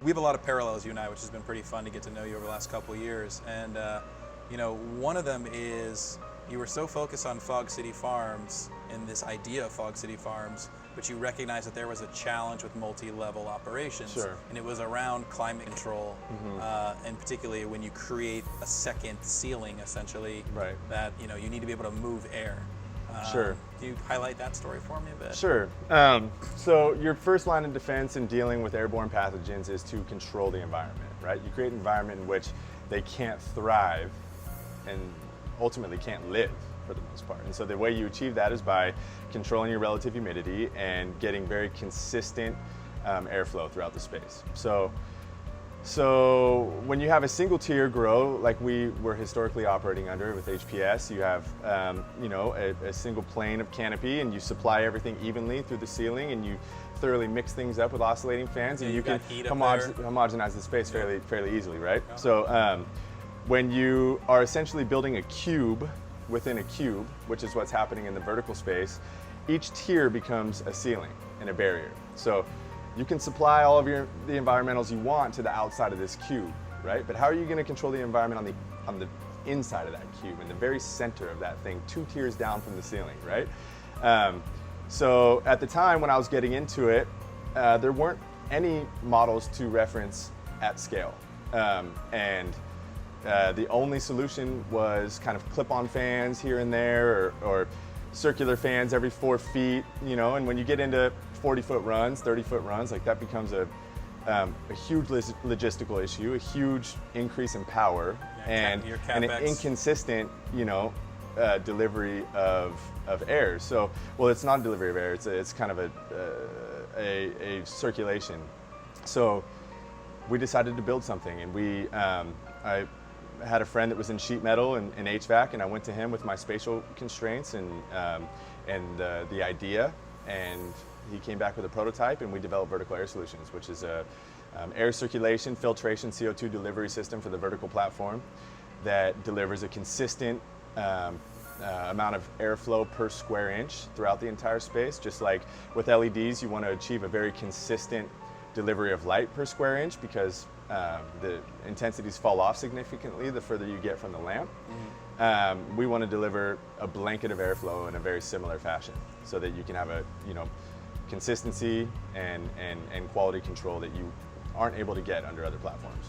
We have a lot of parallels, you and I, which has been pretty fun to get to know you over the last couple of years. And one of them is you were so focused on Fog City Farms and this idea of Fog City Farms, but you recognized that there was a challenge with multi-level operations. Sure. And it was around climate control, and particularly when you create a second ceiling, essentially, Right. that you need to be able to move air. Sure. Can you highlight that story for me a bit? Sure. So your first line of defense in dealing with airborne pathogens is to control the environment, right? You create an environment in which they can't thrive and ultimately can't live for the most part. And so the way you achieve that is by controlling your relative humidity and getting very consistent airflow throughout the space. So when you have a single tier grow, like we were historically operating under with HPS, you have a single plane of canopy, and you supply everything evenly through the ceiling, and you thoroughly mix things up with oscillating fans, and you can homogenize the space fairly easily, right? Yeah. So when you are essentially building a cube within a cube, which is what's happening in the vertical space, each tier becomes a ceiling and a barrier. So you can supply all of the environmentals you want to the outside of this cube, right? But how are you going to control the environment on the inside of that cube, in the very center of that thing, 2 tiers down from the ceiling, right? So at the time when I was getting into it, there weren't any models to reference at scale. The only solution was kind of clip-on fans here and there, or circular fans every 4 feet, and when you get into 40-foot runs, 30-foot runs, like that becomes a huge logistical issue, a huge increase in power, and an inconsistent, delivery of air. So, well, it's not a delivery of air; it's kind of a circulation. So, we decided to build something, and I had a friend that was in sheet metal and HVAC, and I went to him with my spatial constraints and the idea, and he came back with a prototype, and we developed Vertical Air Solutions, which is a air circulation, filtration, CO2 delivery system for the vertical platform that delivers a consistent amount of airflow per square inch throughout the entire space. Just like with LEDs, you want to achieve a very consistent delivery of light per square inch because the intensities fall off significantly the further you get from the lamp. We want to deliver a blanket of airflow in a very similar fashion so that you can have a consistency and quality control that you aren't able to get under other platforms.